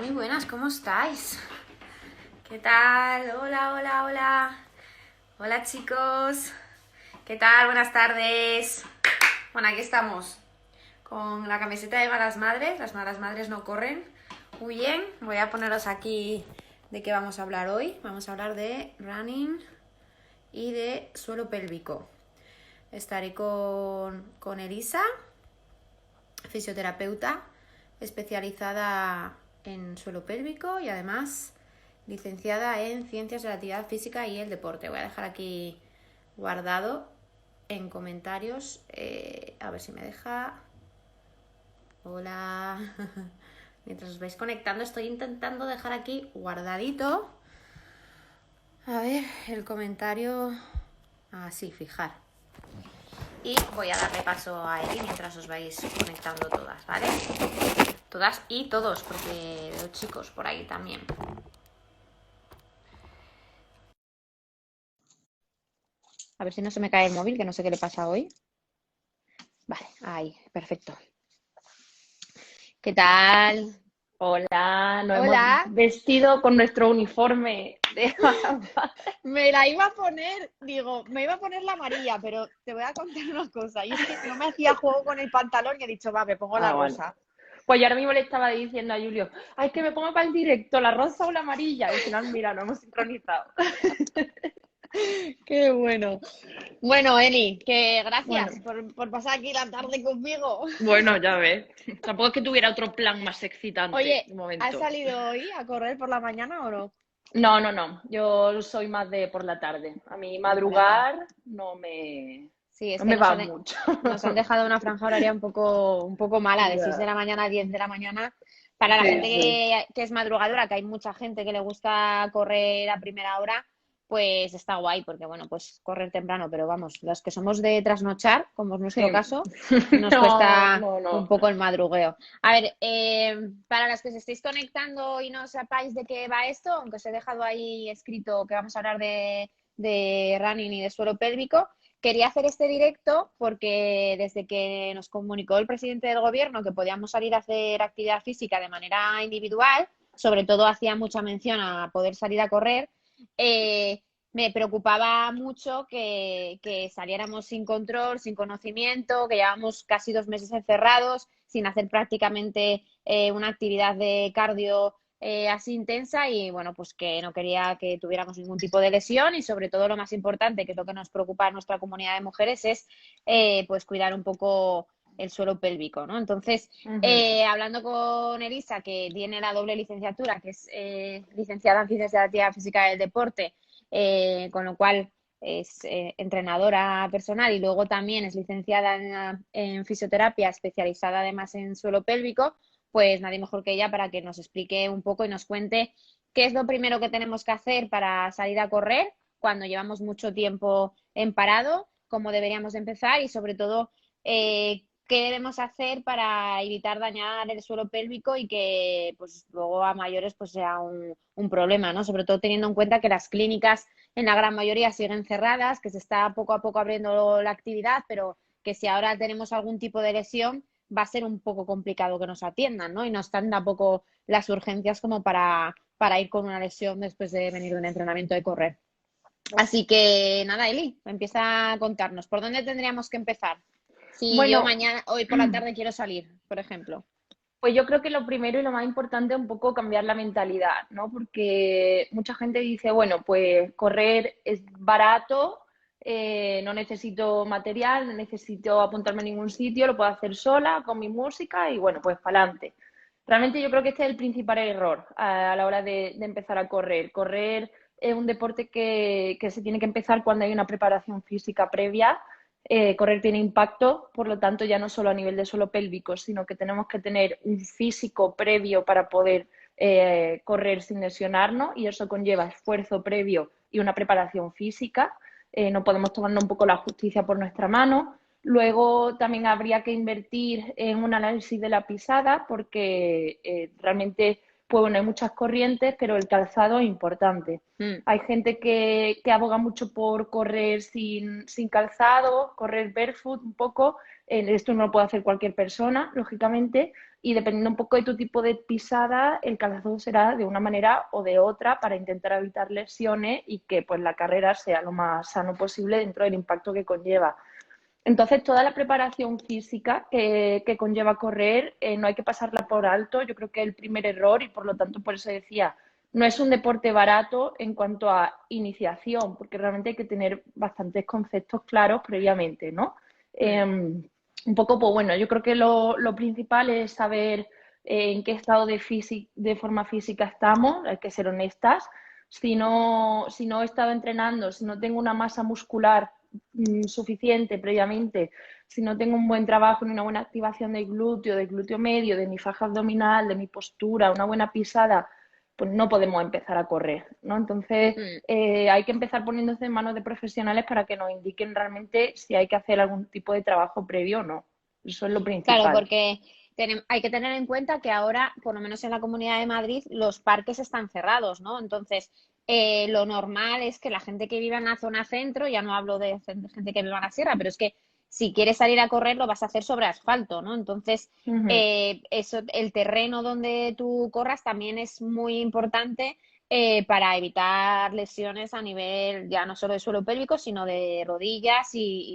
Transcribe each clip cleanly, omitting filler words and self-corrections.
Muy buenas, ¿cómo estáis? ¿Qué tal? Hola, hola, hola. Hola chicos. ¿Qué tal? Buenas tardes. Bueno, aquí estamos con la camiseta de Malas Madres. Las Malas Madres no corren. Muy bien, voy a poneros aquí de qué vamos a hablar hoy. Vamos a hablar de running y de suelo pélvico. Estaré con Elisa, fisioterapeuta especializada en suelo pélvico y además licenciada en Ciencias de la Actividad Física y el Deporte. Voy a dejar aquí guardado en comentarios, a ver si me deja. Hola. Mientras os vais conectando estoy intentando dejar aquí guardadito. A ver, el comentario. Sí, fijar. Y voy a darle paso a Eli mientras os vais conectando todas, ¿vale? Todas y todos, porque veo chicos por ahí también. A ver si no se me cae el móvil, que no sé qué le pasa hoy. Vale, ahí, perfecto. ¿Qué tal? Hola, nos hemos Hola, vestido con nuestro uniforme de Baramba. me la iba a poner, digo, me iba a poner la amarilla, pero te voy a contar una cosa. Y es que no me hacía juego con el pantalón y he dicho, va, me pongo la Ah, vale. rosa. Pues yo ahora mismo le estaba diciendo a Julio, ay, que me pongo para el directo, la rosa o la amarilla. Y al final, mira, nos hemos sincronizado. Qué bueno. Bueno, Eli, que Bueno, gracias por pasar aquí la tarde conmigo. bueno, ya ves. Tampoco es que tuviera otro plan más excitante Oye, de ¿has momento. salido hoy a correr por la mañana o no? No, no, no. Yo soy más de por la tarde. A mí De por la tarde. madrugar Sí, es no que me va mucho. nos han dejado una franja horaria un poco mala, de 6 de Ya. la mañana a 10 de la mañana. Para la Sí, gente sí. que es madrugadora, que hay mucha gente que le gusta correr a primera hora, pues está guay, porque bueno, pues correr temprano, pero vamos, los que somos de trasnochar, como es nuestro Sí. caso, nos No, cuesta no, un no. poco el madrugueo. A ver, para las que os estéis conectando y no sepáis de qué va esto, aunque os he dejado ahí escrito que vamos a hablar de running y de suelo pélvico, quería hacer este directo porque desde que nos comunicó el presidente del gobierno que podíamos salir a hacer actividad física de manera individual, sobre todo hacía mucha mención a poder salir a correr, me preocupaba mucho que saliéramos sin control, sin conocimiento, que llevamos casi 2 meses encerrados, sin hacer prácticamente una actividad de cardio así intensa y bueno, pues que no quería que tuviéramos ningún tipo de lesión y sobre todo lo más importante, que es lo que nos preocupa a nuestra comunidad de mujeres, es pues cuidar un poco el suelo pélvico, ¿no? Entonces, Ujú. hablando con Elisa, que tiene la doble licenciatura, que es licenciada en Ciencias de la Actividad Física y del Deporte, con lo cual es entrenadora personal y luego también es licenciada en fisioterapia, especializada además en suelo pélvico, pues nadie mejor que ella para que nos explique un poco y nos cuente qué es lo primero que tenemos que hacer para salir a correr cuando llevamos mucho tiempo en parado, cómo deberíamos empezar y sobre todo qué debemos hacer para evitar dañar el suelo pélvico y que pues luego a mayores pues sea un problema, ¿no? Sobre todo teniendo en cuenta que las clínicas en la gran mayoría siguen cerradas, que se está poco a poco abriendo la actividad, pero que si ahora tenemos algún tipo de lesión va a ser un poco complicado que nos atiendan, ¿no? Y no están tampoco las urgencias como para ir con una lesión después de venir de un entrenamiento de correr. Así que nada, Eli, empieza a contarnos. ¿Por dónde tendríamos que empezar? Si yo Bueno, mañana, hoy por la tarde quiero salir, por ejemplo. pues yo creo que lo primero y lo más importante es un poco cambiar la mentalidad, ¿no? Porque mucha gente dice, bueno, pues correr es barato, no necesito material, no necesito apuntarme a ningún sitio, lo puedo hacer sola, con mi música y bueno, pues para adelante. Realmente yo creo que este es el principal error a la hora de empezar a correr. Correr es un deporte que se tiene que empezar cuando hay una preparación física previa. Correr tiene impacto, por lo tanto, ya no solo a nivel de suelo pélvico, sino que tenemos que tener un físico previo para poder correr sin lesionarnos y eso conlleva esfuerzo previo y una preparación física. No podemos tomarnos un poco la justicia por nuestra mano. Luego también habría que invertir en un análisis de la pisada porque realmente pues bueno, hay muchas corrientes, pero el calzado es importante. Mm. Hay gente que aboga mucho por correr sin calzado, correr barefoot un poco. Esto no lo puede hacer cualquier persona, lógicamente, y dependiendo un poco de tu tipo de pisada, el calzado será de una manera o de otra para intentar evitar lesiones y que pues la carrera sea lo más sano posible dentro del impacto que conlleva. Entonces, toda la preparación física que conlleva correr, no hay que pasarla por alto. Yo creo que es el primer error y por lo tanto, por eso decía, no es un deporte barato en cuanto a iniciación, porque realmente hay que tener bastantes conceptos claros previamente, ¿no? Mm. Un poco, pues bueno, yo creo que lo principal es saber en qué estado de forma física estamos, hay que ser honestas. Si no he estado entrenando, si no tengo una masa muscular suficiente previamente, si no tengo un buen trabajo ni una buena activación del glúteo medio, de mi faja abdominal, de mi postura, una buena pisada, pues no podemos empezar a correr, ¿no? Entonces, Mm. hay que empezar poniéndose en manos de profesionales para que nos indiquen realmente si hay que hacer algún tipo de trabajo previo o no. Eso es lo Claro, principal. porque hay que tener en cuenta que ahora, por lo menos en la Comunidad de Madrid, los parques están cerrados, ¿no? Entonces, lo normal es que la gente que viva en la zona centro, ya no hablo de gente que viva en la sierra, pero es que si quieres salir a correr lo vas a hacer sobre asfalto, ¿no? Entonces, Ujú. eso, el terreno donde tú corras también es muy importante para evitar lesiones a nivel ya no solo de suelo pélvico, sino de rodillas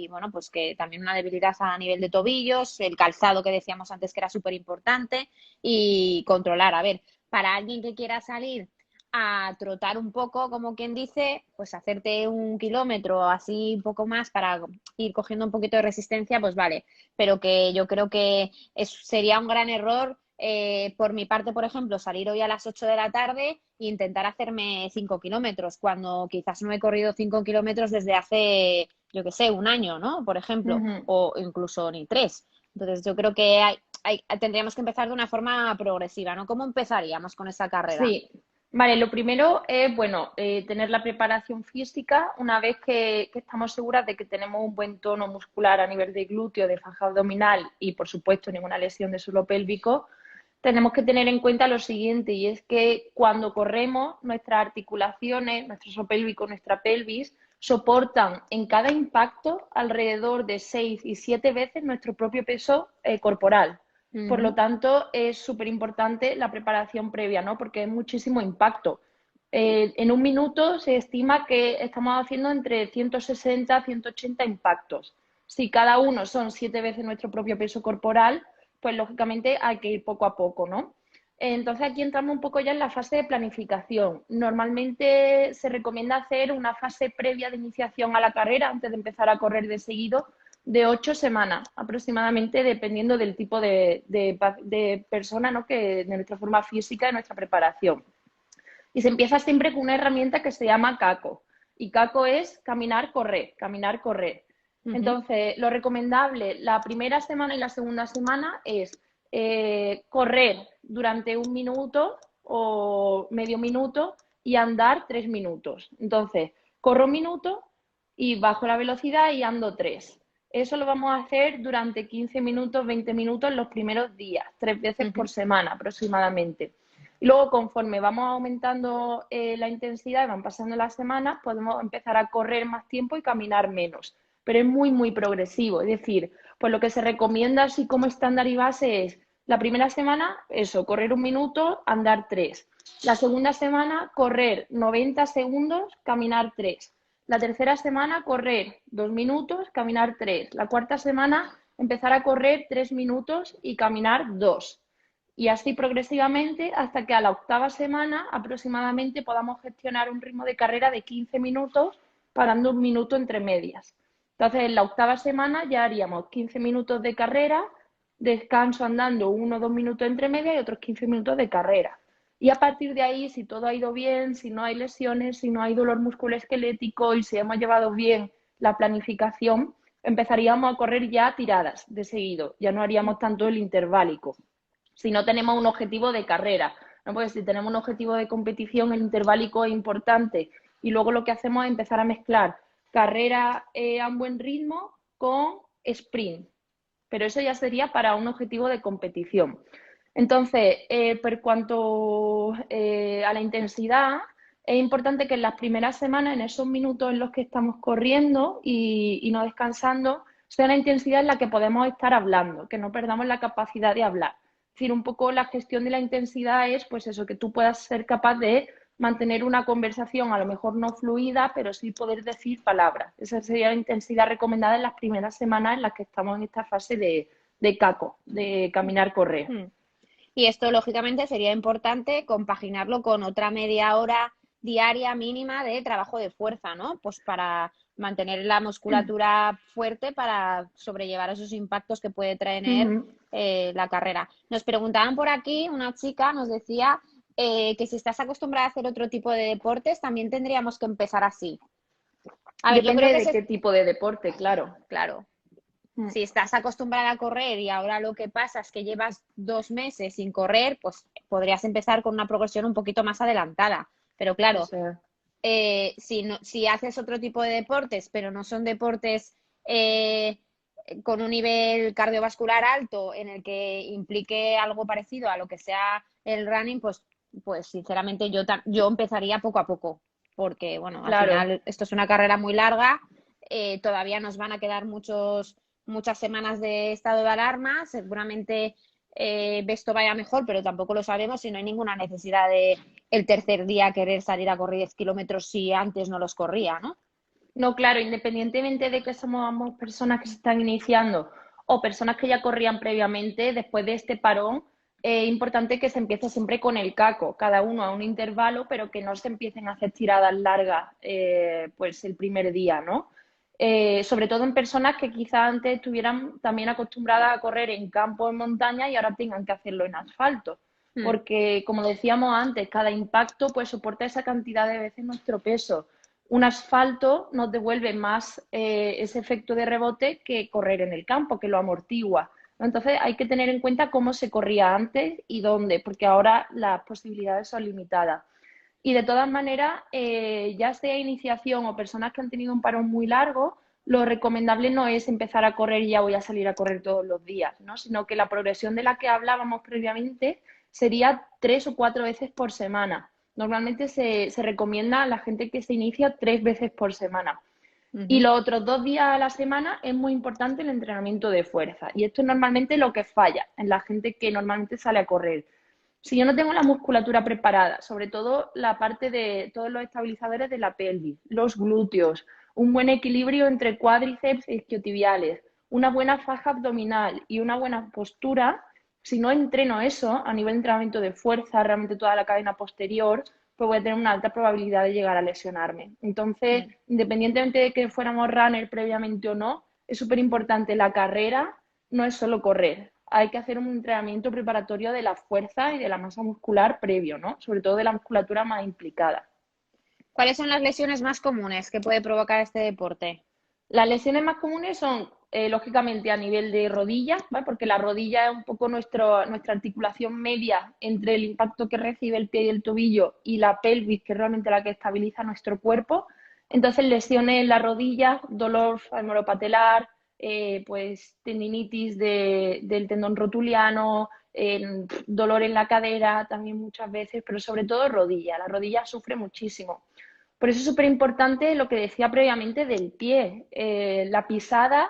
bueno, pues que también una debilidad a nivel de tobillos, el calzado que decíamos antes que era súper importante y controlar. A ver, para alguien que quiera salir a trotar un poco, como quien dice, pues hacerte 1 kilómetro así un poco más para ir cogiendo un poquito de resistencia, pues vale, pero que yo creo que sería un gran error por mi parte, por ejemplo, salir hoy a las 8 de la tarde e intentar hacerme 5 kilómetros, cuando quizás no he corrido 5 kilómetros desde hace, yo qué sé, un año, ¿no? Por ejemplo, Ujú. o incluso ni 3. Entonces, yo creo que tendríamos que empezar de una forma progresiva, ¿no? ¿Cómo empezaríamos con esa carrera? Sí, vale, lo primero es, bueno, tener la preparación física una vez que estamos seguras de que tenemos un buen tono muscular a nivel de glúteo, de faja abdominal y, por supuesto, ninguna lesión de suelo pélvico. Tenemos que tener en cuenta lo siguiente, y es que cuando corremos, nuestras articulaciones, nuestro suelo pélvico, nuestra pelvis, soportan en cada impacto alrededor de 6 y 7 veces nuestro propio peso corporal. Por lo Ujú. tanto, es súper importante la preparación previa, ¿no? Porque es muchísimo impacto. En un minuto se estima que estamos haciendo entre 160 a 180 impactos. Si cada uno son 7 veces nuestro propio peso corporal, pues lógicamente hay que ir poco a poco, ¿no? Entonces aquí entramos un poco ya en la fase de planificación. Normalmente se recomienda hacer una fase previa de iniciación a la carrera antes de empezar a correr de seguido de 8 semanas aproximadamente, dependiendo del tipo de persona, ¿no? De nuestra forma física, de nuestra preparación. Y se empieza siempre con una herramienta que se llama CACO. Y CACO es caminar, correr, caminar, correr. Ujú. Entonces, lo recomendable la primera semana y la segunda semana es correr durante 1 minuto o medio minuto y andar 3 minutos. Entonces, corro 1 minuto y bajo la velocidad y ando 3. Eso lo vamos a hacer durante 15 minutos, 20 minutos en los primeros días, 3 veces por Ujú. semana aproximadamente. Y luego, conforme vamos aumentando la intensidad y van pasando las semanas, podemos empezar a correr más tiempo y caminar menos. Pero es muy, muy progresivo. Es decir, pues lo que se recomienda así como estándar y base es la primera semana, eso, correr 1 minuto, andar 3. La segunda semana, correr 90 segundos, caminar 3. La tercera semana, correr 2 minutos, caminar 3. La cuarta semana, empezar a correr 3 minutos y caminar 2. Y así progresivamente hasta que a la octava semana aproximadamente podamos gestionar un ritmo de carrera de 15 minutos, parando 1 minuto entre medias. Entonces, en la octava semana ya haríamos 15 minutos de carrera, descanso andando 1 o 2 minutos entre medias y otros 15 minutos de carrera. Y a partir de ahí, si todo ha ido bien, si no hay lesiones, si no hay dolor musculoesquelético y si hemos llevado bien la planificación, empezaríamos a correr ya tiradas de seguido, ya no haríamos tanto el interválico si no tenemos un objetivo de carrera, ¿no? Porque si tenemos un objetivo de competición, el interválico es importante. Y luego lo que hacemos es empezar a mezclar carrera a un buen ritmo con sprint. Pero eso ya sería para un objetivo de competición. Entonces, por cuanto a la intensidad, es importante que en las primeras semanas, en esos minutos en los que estamos corriendo y no descansando, sea una intensidad en la que podemos estar hablando, que no perdamos la capacidad de hablar. Es decir, un poco la gestión de la intensidad es, pues eso, que tú puedas ser capaz de mantener una conversación, a lo mejor no fluida, pero sí poder decir palabras. Esa sería la intensidad recomendada en las primeras semanas en las que estamos en esta fase de CACO, de caminar, correr. Hmm. Y esto, lógicamente, sería importante compaginarlo con otra media hora diaria mínima de trabajo de fuerza, ¿no? Pues para mantener la musculatura fuerte para sobrellevar esos impactos que puede tener la carrera. Nos preguntaban por aquí, una chica nos decía que si estás acostumbrada a hacer otro tipo de deportes, también tendríamos que empezar así. A ver, yo Depende creo que de qué tipo de deporte, claro. claro, Mm. si estás acostumbrada a correr y ahora lo que pasa es que llevas 2 meses sin correr, pues podrías empezar con una progresión un poquito más adelantada. Pero claro, Eso es. si haces otro tipo de deportes, pero no son deportes con un nivel cardiovascular alto en el que implique algo parecido a lo que sea el running, pues sinceramente yo empezaría poco a poco, porque bueno, al Claro. final esto es una carrera muy larga, todavía nos van a quedar muchas semanas de estado de alarma, seguramente esto vaya mejor, pero tampoco lo sabemos y no hay ninguna necesidad de el tercer día querer salir a correr 10 kilómetros si antes no los corría, ¿no? No, claro, independientemente de que somos personas que se están iniciando o personas que ya corrían previamente, después de este parón, es importante que se empiece siempre con el caco, cada uno a un intervalo, pero que no se empiecen a hacer tiradas largas pues el primer día, ¿no? Sobre todo en personas que quizás antes estuvieran también acostumbradas a correr en campo, en montaña y ahora tengan que hacerlo en asfalto. Hmm. Porque, como decíamos antes, cada impacto pues soporta esa cantidad de veces nuestro peso. Un asfalto nos devuelve más ese efecto de rebote que correr en el campo, que lo amortigua. Entonces hay que tener en cuenta cómo se corría antes y dónde, porque ahora las posibilidades son limitadas. Y de todas maneras, ya sea iniciación o personas que han tenido un parón muy largo, lo recomendable no es empezar a correr y ya voy a salir a correr todos los días, ¿no? Sino que la progresión de la que hablábamos previamente sería 3 o 4 veces por semana. Normalmente se recomienda a la gente que se inicia 3 veces por semana. Y Ujú. los otros 2 días a la semana es muy importante el entrenamiento de fuerza. Y esto es normalmente lo que falla en la gente que normalmente sale a correr. Si yo no tengo la musculatura preparada, sobre todo la parte de todos los estabilizadores de la pelvis, los glúteos, un buen equilibrio entre cuádriceps e isquiotibiales, una buena faja abdominal y una buena postura, si no entreno eso a nivel de entrenamiento de fuerza, realmente toda la cadena posterior, pues voy a tener una alta probabilidad de llegar a lesionarme. Entonces, Mm. independientemente de que fuéramos runner previamente o no, es súper importante la carrera, no es solo correr. Hay que hacer un entrenamiento preparatorio de la fuerza y de la masa muscular previo, ¿no? Sobre todo de la musculatura más implicada. ¿Cuáles son las lesiones más comunes que puede provocar este deporte? Las lesiones más comunes son, lógicamente, a nivel de rodilla, ¿vale? Porque la rodilla es un poco nuestra articulación media entre el impacto que recibe el pie y el tobillo y la pelvis, que es realmente la que estabiliza nuestro cuerpo. Entonces, lesiones en la rodilla, dolor femoropatelar, pues tendinitis del tendón rotuliano, dolor en la cadera también muchas veces, pero sobre todo rodilla. La rodilla sufre muchísimo. Por eso es súper importante lo que decía previamente del pie. La pisada,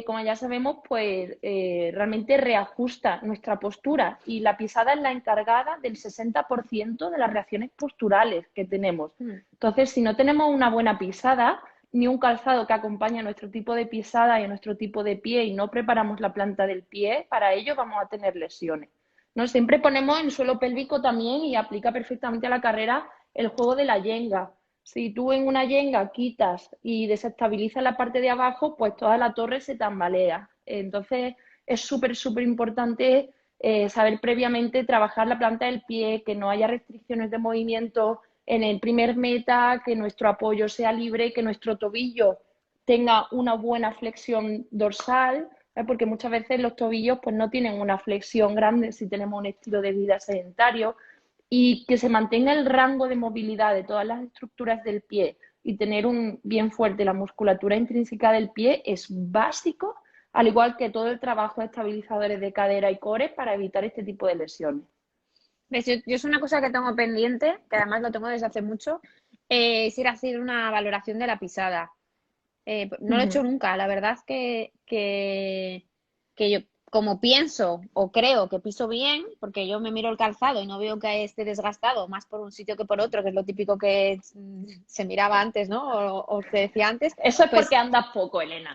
como ya sabemos, pues realmente reajusta nuestra postura y la pisada es la encargada del 60% de las reacciones posturales que tenemos. Mm. Entonces, si no tenemos una buena pisada, ni un calzado que acompañe a nuestro tipo de pisada y a nuestro tipo de pie y no preparamos la planta del pie, para ello vamos a tener lesiones. ¿No? Siempre ponemos en suelo pélvico también y aplica perfectamente a la carrera el juego de la yenga. Si tú en una yenga quitas y desestabilizas la parte de abajo, pues toda la torre se tambalea. Entonces es súper, súper importante saber previamente trabajar la planta del pie, que no haya restricciones de movimiento en el primer meta, que nuestro apoyo sea libre, que nuestro tobillo tenga una buena flexión dorsal, porque muchas veces los tobillos pues, no tienen una flexión grande si tenemos un estilo de vida sedentario y que se mantenga el rango de movilidad de todas las estructuras del pie y tener un bien fuerte la musculatura intrínseca del pie es básico al igual que todo el trabajo de estabilizadores de cadera y core para evitar este tipo de lesiones. ¿Ves? Yo es una cosa que tengo pendiente, que además lo tengo desde hace mucho, es ir a hacer una valoración de la pisada. No lo he hecho Ujú. nunca, la verdad que yo como pienso o creo que piso bien, porque yo me miro el calzado y no veo que esté desgastado más por un sitio que por otro, que es lo típico que se miraba antes, ¿no? O se decía antes, Eso es porque pues andas poco, Elena.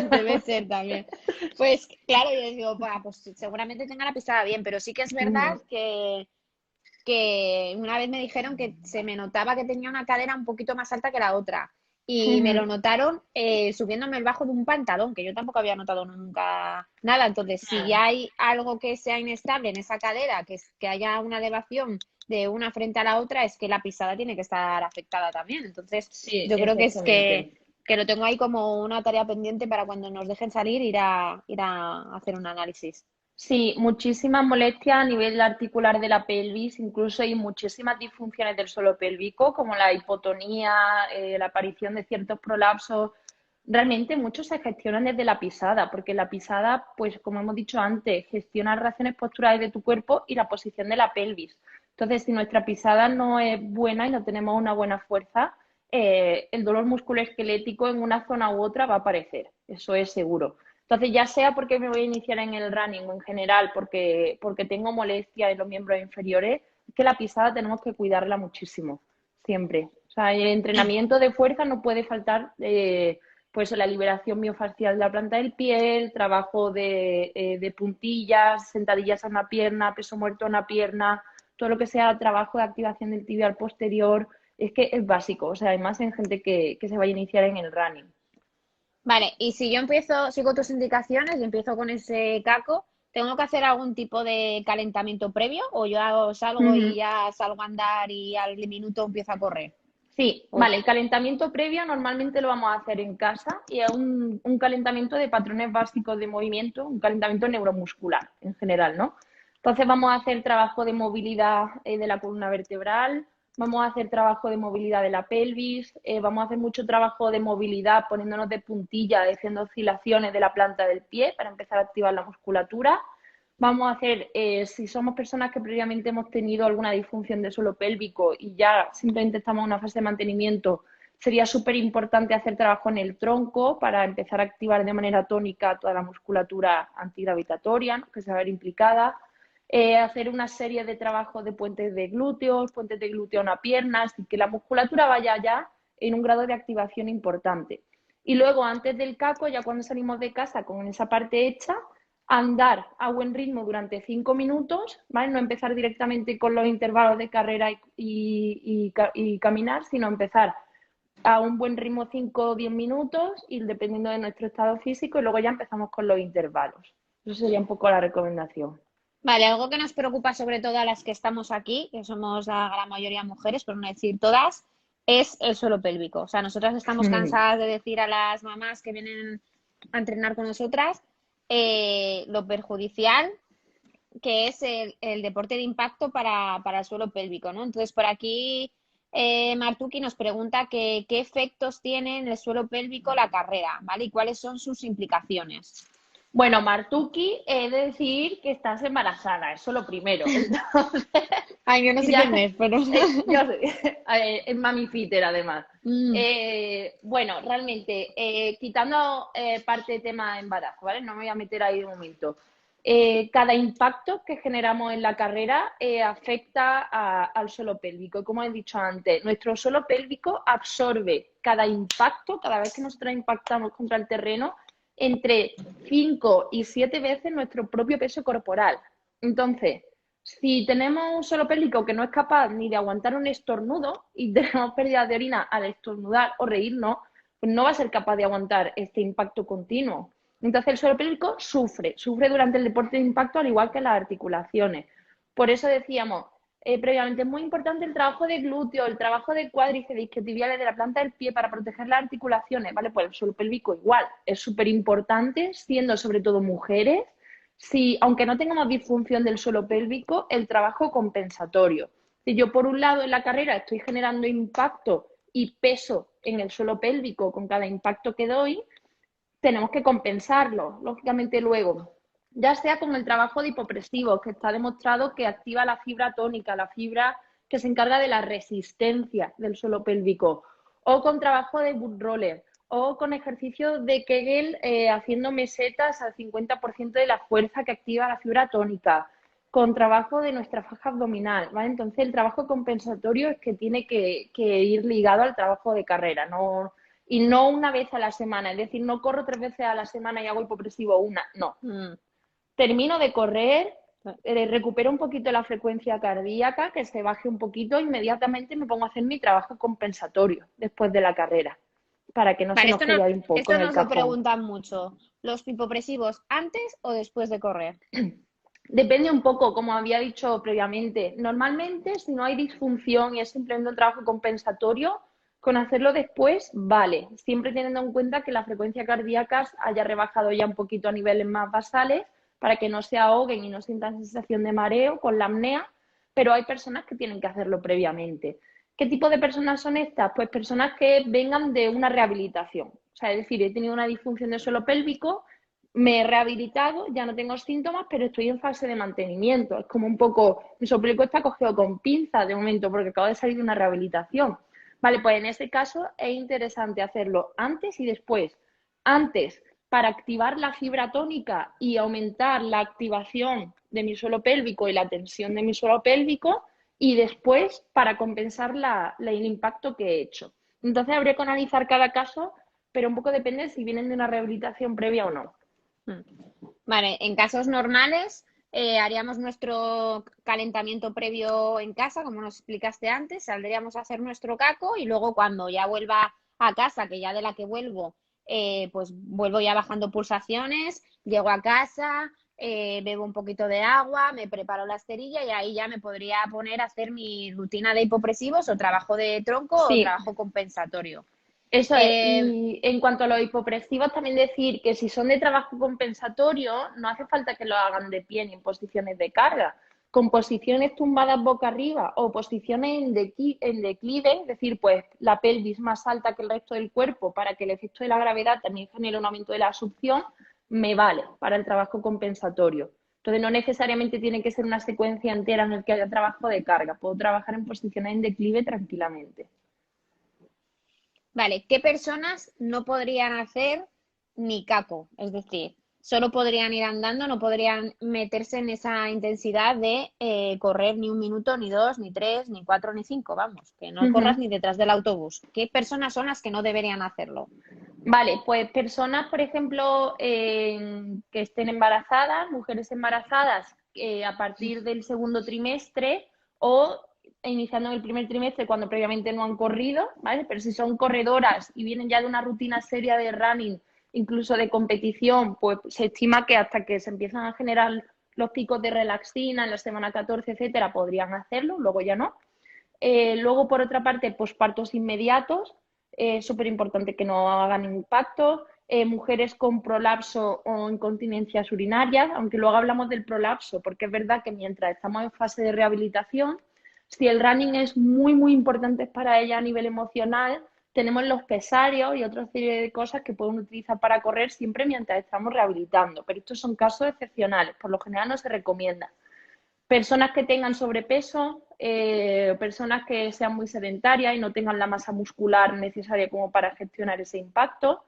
debe ser también. Pues claro, yo digo, pues seguramente tenga la pisada bien, pero sí que es verdad Ujú. que una vez me dijeron que se me notaba que tenía una cadera un poquito más alta que la otra. Y me lo Ujú. notaron subiéndome el bajo de un pantalón, que yo tampoco había notado nunca nada. Entonces, si hay algo que sea inestable en esa cadera, que haya una elevación de una frente a la otra, es que la pisada tiene que estar afectada también. Entonces, Sí, yo creo que es exactamente. que lo tengo ahí como una tarea pendiente para cuando nos dejen salir ir a hacer un análisis. Sí, muchísimas molestias a nivel articular de la pelvis, incluso hay muchísimas disfunciones del suelo pélvico, como la hipotonía, la aparición de ciertos prolapsos. Realmente muchos se gestionan desde la pisada, porque la pisada, pues como hemos dicho antes, gestiona las reacciones posturales de tu cuerpo y la posición de la pelvis. Entonces, si nuestra pisada no es buena y no tenemos una buena fuerza, el dolor musculoesquelético en una zona u otra va a aparecer, eso es seguro. Entonces, ya sea porque me voy a iniciar en el running o en general porque tengo molestia en los miembros inferiores, es que la pisada tenemos que cuidarla muchísimo, siempre. O sea, el entrenamiento de fuerza no puede faltar, pues la liberación miofascial de la planta del pie, el trabajo de puntillas, sentadillas a una pierna, peso muerto a una pierna, todo lo que sea trabajo de activación del tibial posterior, es que es básico, o sea, además en gente que se vaya a iniciar en el running. Vale, y si yo empiezo, sigo tus indicaciones y empiezo con ese caco, ¿tengo que hacer algún tipo de calentamiento previo o yo salgo y Ujú. ya salgo a andar y al minuto empiezo a correr? Sí, O- vale, el calentamiento previo normalmente lo vamos a hacer en casa y es un calentamiento de patrones básicos de movimiento, un calentamiento neuromuscular en general, ¿no? Entonces vamos a hacer trabajo de movilidad de la columna vertebral, vamos a hacer trabajo de movilidad de la pelvis, vamos a hacer mucho trabajo de movilidad poniéndonos de puntilla, haciendo oscilaciones de la planta del pie para empezar a activar la musculatura. Vamos a hacer, si somos personas que previamente hemos tenido alguna disfunción del suelo pélvico y ya simplemente estamos en una fase de mantenimiento, sería súper importante hacer trabajo en el tronco para empezar a activar de manera tónica toda la musculatura antigravitatoria, ¿no?, que se va a ver implicada. Hacer una serie de trabajos de puentes de glúteo a una pierna, así que la musculatura vaya ya en un grado de activación importante. Y luego, antes del caco, ya cuando salimos de casa con esa parte hecha, andar a buen ritmo durante 5 minutos, ¿vale? No empezar directamente con los intervalos de carrera y caminar, sino empezar a un buen ritmo 5 o 10 minutos y dependiendo de nuestro estado físico y luego ya empezamos con los intervalos. Eso sería un poco la recomendación. Vale, algo que nos preocupa sobre todo a las que estamos aquí, que somos la gran mayoría mujeres, por no decir todas, es el suelo pélvico. O sea, nosotras estamos cansadas de decir a las mamás que vienen a entrenar con nosotras lo perjudicial que es el deporte de impacto para el suelo pélvico, ¿no? Entonces, por aquí Martuki nos pregunta qué efectos tiene en el suelo pélvico la carrera, ¿vale? Y cuáles son sus implicaciones. Bueno, Martuki, he de decir que estás embarazada, eso lo primero. Entonces, Ay, yo no sé quién ya, es, pero... yo es mamifiter además. Mm, Bueno, realmente, quitando parte de tema de embarazo, ¿vale? No me voy a meter ahí de momento. Cada impacto que generamos en la carrera afecta al suelo pélvico. Y como he dicho antes, nuestro suelo pélvico absorbe cada impacto, cada vez que nosotros impactamos contra el terreno, entre 5 y 7 veces nuestro propio peso corporal. Entonces, si tenemos un suelo pélvico que no es capaz ni de aguantar un estornudo y tenemos pérdida de orina al estornudar o reírnos, pues no va a ser capaz de aguantar este impacto continuo. Entonces el suelo pélvico sufre durante el deporte de impacto al igual que las articulaciones. Por eso decíamos, previamente es muy importante el trabajo de glúteo, el trabajo de cuádriceps, isquiotibiales de la planta del pie para proteger las articulaciones, ¿vale? Pues el suelo pélvico igual, es súper importante, siendo sobre todo mujeres, si, aunque no tengamos disfunción del suelo pélvico, el trabajo compensatorio. Si yo por un lado en la carrera estoy generando impacto y peso en el suelo pélvico con cada impacto que doy, tenemos que compensarlo, lógicamente luego, ya sea con el trabajo de hipopresivos, que está demostrado que activa la fibra tónica, la fibra que se encarga de la resistencia del suelo pélvico, o con trabajo de butt roller, o con ejercicios de Kegel haciendo mesetas al 50% de la fuerza que activa la fibra tónica, con trabajo de nuestra faja abdominal, ¿vale? Entonces el trabajo compensatorio es que tiene que ir ligado al trabajo de carrera, no, y no una vez a la semana, es decir, no corro 3 veces a la semana y hago hipopresivo una, no. Termino de correr, recupero un poquito la frecuencia cardíaca, que se baje un poquito, inmediatamente me pongo a hacer mi trabajo compensatorio después de la carrera, para que no se Vale, nos quede ahí un poco esto en el nos lo cajón. preguntan mucho. ¿Los hipopresivos antes o después de correr? Depende un poco, como había dicho previamente. Normalmente, si no hay disfunción y es simplemente un trabajo compensatorio, con hacerlo después, vale. Siempre teniendo en cuenta que la frecuencia cardíaca haya rebajado ya un poquito a niveles más basales para que no se ahoguen y no sientan sensación de mareo con la apnea, pero hay personas que tienen que hacerlo previamente. ¿Qué tipo de personas son estas? Pues personas que vengan de una rehabilitación. O sea, es decir, he tenido una disfunción del suelo pélvico, me he rehabilitado, ya no tengo síntomas, pero estoy en fase de mantenimiento. Es como un poco, mi suplico está cogido con pinzas de momento porque acabo de salir de una rehabilitación. Vale, pues en ese caso es interesante hacerlo antes y después. Antes, para activar la fibra tónica y aumentar la activación de mi suelo pélvico y la tensión de mi suelo pélvico, y después para compensar el impacto que he hecho. Entonces habría que analizar cada caso, pero un poco depende si vienen de una rehabilitación previa o no. Vale, en casos normales haríamos nuestro calentamiento previo en casa, como nos explicaste antes, saldríamos a hacer nuestro caco y luego cuando ya vuelva a casa, que ya de la que vuelvo, pues vuelvo ya bajando pulsaciones, llego a casa, bebo un poquito de agua, me preparo la esterilla y ahí ya me podría poner a hacer mi rutina de hipopresivos o trabajo de tronco o Sí, trabajo compensatorio. eso es. Eh, Y en cuanto a los hipopresivos, también decir que si son de trabajo compensatorio, no hace falta que lo hagan de pie ni en posiciones de carga. Con posiciones tumbadas boca arriba o posiciones en declive, es decir, pues la pelvis más alta que el resto del cuerpo para que el efecto de la gravedad también genere un aumento de la succión, me vale para el trabajo compensatorio. Entonces, no necesariamente tiene que ser una secuencia entera en la que haya trabajo de carga. Puedo trabajar en posiciones en declive tranquilamente. Vale, ¿qué personas no podrían hacer ni caco? Es decir, solo podrían ir andando, no podrían meterse en esa intensidad de correr ni un minuto, ni dos, ni tres, ni cuatro, ni cinco, vamos, que no corras ni detrás del autobús. ¿Qué personas son las que no deberían hacerlo? Vale, pues personas, por ejemplo, que estén embarazadas, mujeres embarazadas a partir del segundo trimestre o iniciando en el primer trimestre cuando previamente no han corrido, ¿vale? Pero si son corredoras y vienen ya de una rutina seria de running, incluso de competición, pues se estima que hasta que se empiezan a generar los picos de relaxina en la semana 14, etcétera, podrían hacerlo, luego ya no. Luego, por otra parte, pospartos inmediatos, súper importante que no hagan impacto. Mujeres con prolapso o incontinencias urinarias, aunque luego hablamos del prolapso, porque es verdad que mientras estamos en fase de rehabilitación, si el running es muy, muy importante para ella a nivel emocional, tenemos los pesarios y otra serie de cosas que pueden utilizar para correr siempre mientras estamos rehabilitando. Pero estos son casos excepcionales, por lo general no se recomienda. Personas que tengan sobrepeso, personas que sean muy sedentarias y no tengan la masa muscular necesaria como para gestionar ese impacto.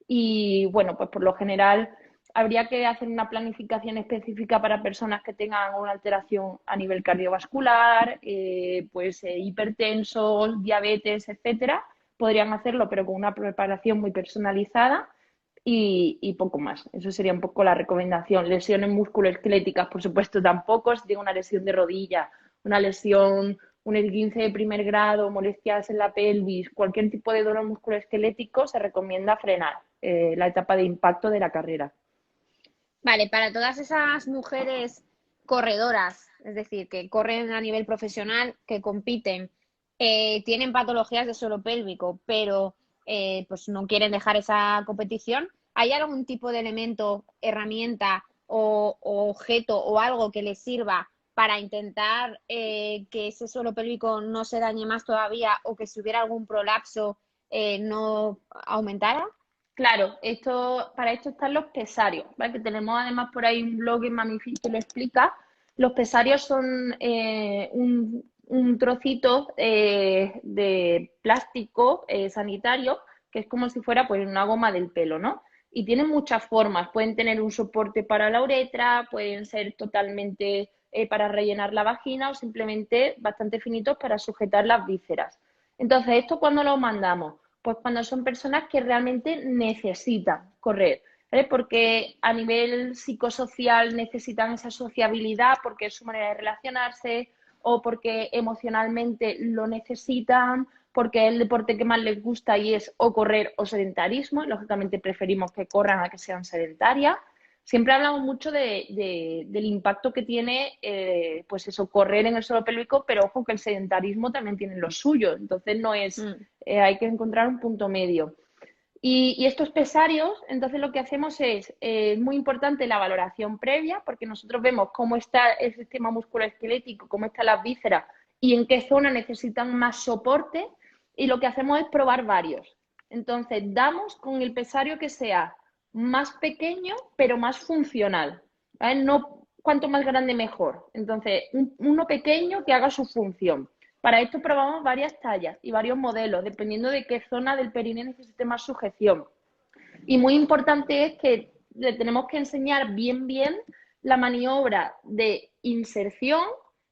Y bueno, pues por lo general habría que hacer una planificación específica para personas que tengan una alteración a nivel cardiovascular, hipertensos, diabetes, etcétera. Podrían hacerlo, pero con una preparación muy personalizada y poco más. Eso sería un poco la recomendación. Lesiones musculoesqueléticas, por supuesto, tampoco. Si tengo una lesión de rodilla, una lesión, un esguince de primer grado, molestias en la pelvis, cualquier tipo de dolor musculoesquelético, se recomienda frenar la etapa de impacto de la carrera. Vale, para todas esas mujeres corredoras, es decir, que corren a nivel profesional, que compiten, tienen patologías de suelo pélvico, pero pues no quieren dejar esa competición, ¿hay algún tipo de elemento, herramienta o objeto o algo que les sirva para intentar que ese suelo pélvico no se dañe más todavía o que si hubiera algún prolapso no aumentara? Claro, para esto están los pesarios, ¿vale? Que tenemos además por ahí un blog en Mamifit que lo explica. Los pesarios son un trocito de plástico sanitario que es como si fuera pues una goma del pelo, ¿no? Y tienen muchas formas. Pueden tener un soporte para la uretra, pueden ser totalmente para rellenar la vagina o simplemente bastante finitos para sujetar las vísceras. Entonces, ¿esto cuándo lo mandamos? Pues cuando son personas que realmente necesitan correr, ¿vale? Porque a nivel psicosocial necesitan esa sociabilidad porque es su manera de relacionarse o porque emocionalmente lo necesitan, porque es el deporte que más les gusta y es o correr o sedentarismo, y lógicamente preferimos que corran a que sean sedentarias. Siempre hablamos mucho del impacto que tiene, pues eso, correr en el suelo pélvico, pero ojo que el sedentarismo también tiene lo suyo, entonces no es, Mm. hay que encontrar un punto medio. Y estos pesarios, entonces lo que hacemos es muy importante la valoración previa, porque nosotros vemos cómo está el sistema musculoesquelético, cómo están las vísceras y en qué zona necesitan más soporte, y lo que hacemos es probar varios. Entonces, damos con el pesario que sea más pequeño, pero más funcional, ¿vale? No cuanto más grande mejor. Entonces, uno pequeño que haga su función. Para esto probamos varias tallas y varios modelos, dependiendo de qué zona del perineo necesite más sujeción. Y muy importante es que le tenemos que enseñar bien la maniobra de inserción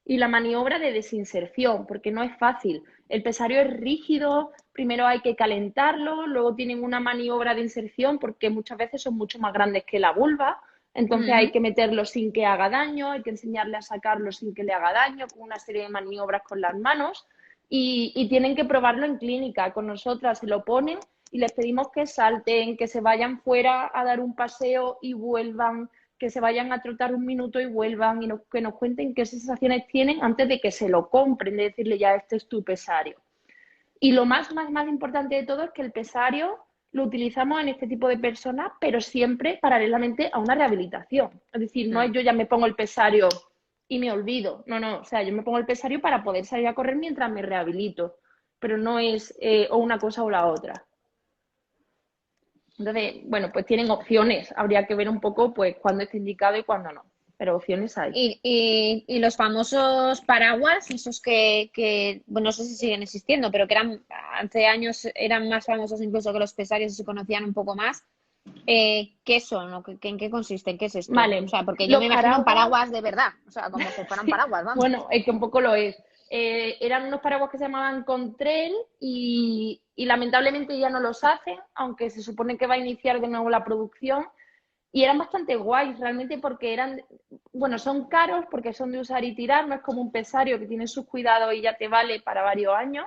y la maniobra de desinserción, porque no es fácil. El pesario es rígido, primero hay que calentarlo, luego tienen una maniobra de inserción porque muchas veces son mucho más grandes que la vulva, entonces hay Mm. que meterlo sin que haga daño, hay que enseñarle a sacarlo sin que le haga daño, con una serie de maniobras con las manos y tienen que probarlo en clínica. Con nosotras se lo ponen y les pedimos que salten, que se vayan fuera a dar un paseo y vuelvan, que se vayan a trotar un minuto y vuelvan y que nos cuenten qué sensaciones tienen antes de que se lo compren, de decirle ya este es tu pesario. Y lo más importante de todo es que el pesario lo utilizamos en este tipo de personas, pero siempre paralelamente a una rehabilitación. Es decir, no es Mm. yo ya me pongo el pesario y me olvido. No, no, o sea, yo me pongo el pesario para poder salir a correr mientras me rehabilito, pero no es o una cosa o la otra. Entonces, bueno, pues tienen opciones. Habría que ver un poco, pues, cuándo está indicado y cuándo no. Pero opciones hay. Y los famosos paraguas, esos bueno, no sé si siguen existiendo, pero que eran hace años eran más famosos incluso que los pesarios y se conocían un poco más. ¿Qué son? ¿O ¿En qué consisten? ¿Qué es esto? O Vale, sea, porque yo los me imagino un paraguas, paraguas de verdad, o sea, como si fueran sí, paraguas, vamos. bueno, es que un poco lo es. Eran unos paraguas que se llamaban Contrel y lamentablemente ya no los hacen, aunque se supone que va a iniciar de nuevo la producción. Y eran bastante guays realmente porque eran, bueno, son caros porque son de usar y tirar, no es como un pesario que tiene sus cuidados y ya te vale para varios años,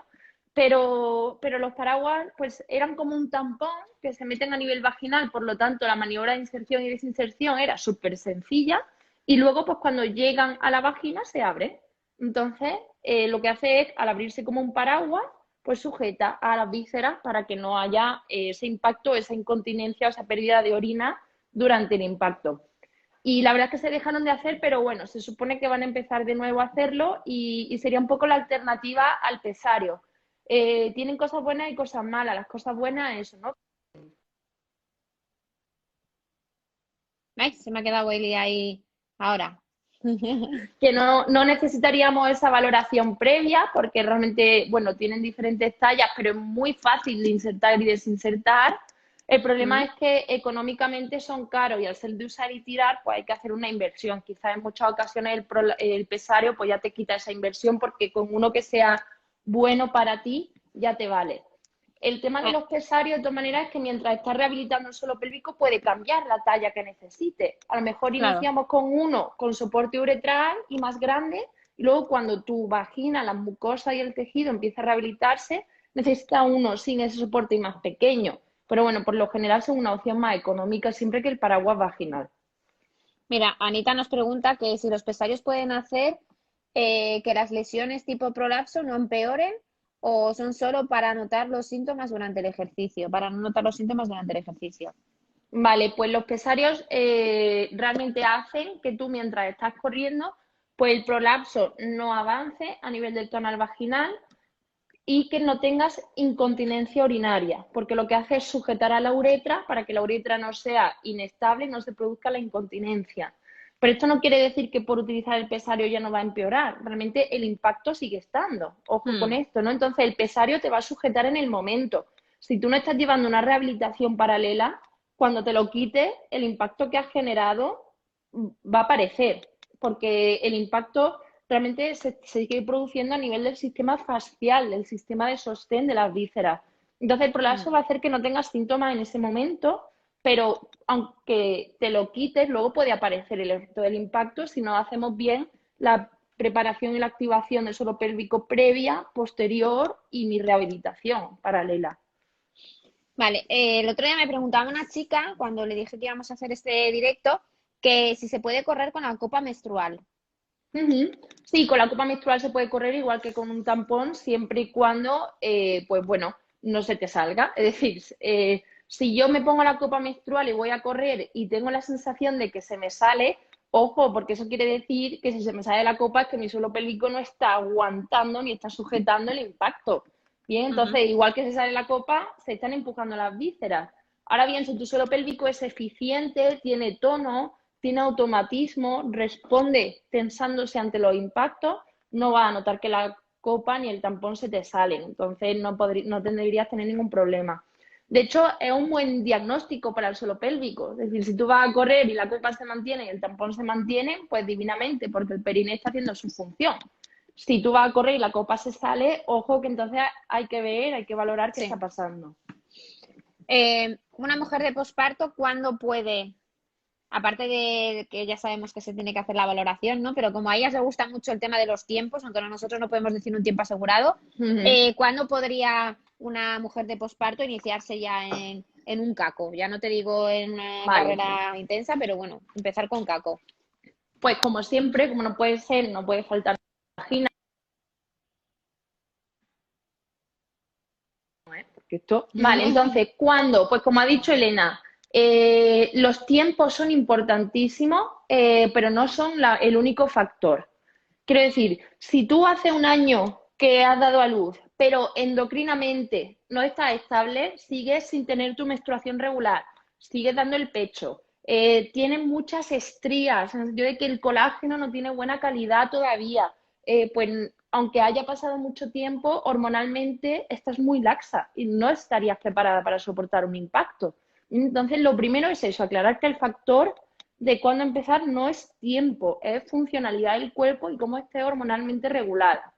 pero los paraguas pues eran como un tampón que se meten a nivel vaginal, por lo tanto la maniobra de inserción y desinserción era súper sencilla y luego pues cuando llegan a la vagina se abre. Entonces lo que hace es, al abrirse como un paraguas, pues sujeta a las vísceras para que no haya ese impacto, esa incontinencia o esa pérdida de orina durante el impacto. Y la verdad es que se dejaron de hacer, pero bueno, se supone que van a empezar de nuevo a hacerlo y sería un poco la alternativa al pesario. Tienen cosas buenas y cosas malas. Las cosas buenas es eso, ¿no? Ay, se me ha quedado Willy ahí ahora. Que no necesitaríamos esa valoración previa porque realmente, bueno, tienen diferentes tallas, pero es muy fácil de insertar y desinsertar. El problema Mm. es que económicamente son caros y al ser de usar y tirar, pues hay que hacer una inversión. Quizás en muchas ocasiones el pesario pues ya te quita esa inversión porque con uno que sea bueno para ti ya te vale. El tema de Ah, los pesarios, de todas maneras, es que mientras estás rehabilitando el suelo pélvico puede cambiar la talla que necesite. A lo mejor claro. iniciamos con uno con soporte uretral y más grande, y luego cuando tu vagina, la mucosa y el tejido empieza a rehabilitarse, necesita uno sin ese soporte y más pequeño. Pero bueno, por lo general son una opción más económica siempre que el paraguas vaginal. Mira, Anita nos pregunta que si los pesarios pueden hacer que las lesiones tipo prolapso no empeoren o son solo para notar los síntomas durante el ejercicio, para no notar los síntomas durante el ejercicio. Vale, pues los pesarios realmente hacen que tú mientras estás corriendo, pues el prolapso no avance a nivel del tonal vaginal y que no tengas incontinencia urinaria, porque lo que hace es sujetar a la uretra para que la uretra no sea inestable y no se produzca la incontinencia. Pero esto no quiere decir que por utilizar el pesario ya no va a empeorar. Realmente el impacto sigue estando. Ojo con Mm, esto, ¿no? Entonces el pesario te va a sujetar en el momento. Si tú no estás llevando una rehabilitación paralela, cuando te lo quites, el impacto que has generado va a aparecer, porque el impacto realmente se sigue produciendo a nivel del sistema fascial, del sistema de sostén de las vísceras. Entonces el prolapso mm. va a hacer que no tengas síntomas en ese momento, pero aunque te lo quites, luego puede aparecer el efecto del impacto si no hacemos bien la preparación y la activación del suelo pélvico previa, posterior y mi rehabilitación paralela. Vale, el otro día me preguntaba una chica, cuando le dije que íbamos a hacer este directo, que si se puede correr con la copa menstrual. Ujú. Sí, con la copa menstrual se puede correr igual que con un tampón, siempre y cuando, pues bueno, no se te salga. Es decir, si yo me pongo la copa menstrual y voy a correr y tengo la sensación de que se me sale, ojo, porque eso quiere decir que si se me sale la copa es que mi suelo pélvico no está aguantando ni está sujetando el impacto. Bien, Ujú. entonces, igual que se sale la copa, se están empujando las vísceras. Ahora bien, si tu suelo pélvico es eficiente, tiene tono, tiene automatismo, responde tensándose ante los impactos, no va a notar que la copa ni el tampón se te salen. Entonces no deberías tener ningún problema. De hecho, es un buen diagnóstico para el suelo pélvico. Es decir, si tú vas a correr y la copa se mantiene y el tampón se mantiene, pues divinamente, porque el periné está haciendo su función. Si tú vas a correr y la copa se sale, ojo que entonces hay que ver, hay que valorar qué está Sí. pasando. Una mujer de posparto, ¿cuándo puede? Aparte de que ya sabemos que se tiene que hacer la valoración, ¿no? Pero como a ellas les gusta mucho el tema de los tiempos, aunque nosotros no podemos decir un tiempo asegurado, Uh -huh. ¿cuándo podría una mujer de posparto iniciarse ya en un caco? Ya no te digo en una Vale. carrera intensa, pero bueno, empezar con caco. Pues como siempre, como no puede ser, no puede faltar vagina. Vale, entonces, ¿cuándo? Pues como ha dicho Elena, los tiempos son importantísimos, pero no son el único factor. Quiero decir, si tú hace un año que has dado a luz, pero endocrinamente no estás estable, sigues sin tener tu menstruación regular, sigues dando el pecho, tienes muchas estrías, en el sentido de que el colágeno no tiene buena calidad todavía, pues aunque haya pasado mucho tiempo, hormonalmente estás muy laxa y no estarías preparada para soportar un impacto. Entonces, lo primero es eso, aclarar que el factor de cuándo empezar no es tiempo, es funcionalidad del cuerpo y cómo esté hormonalmente regulada.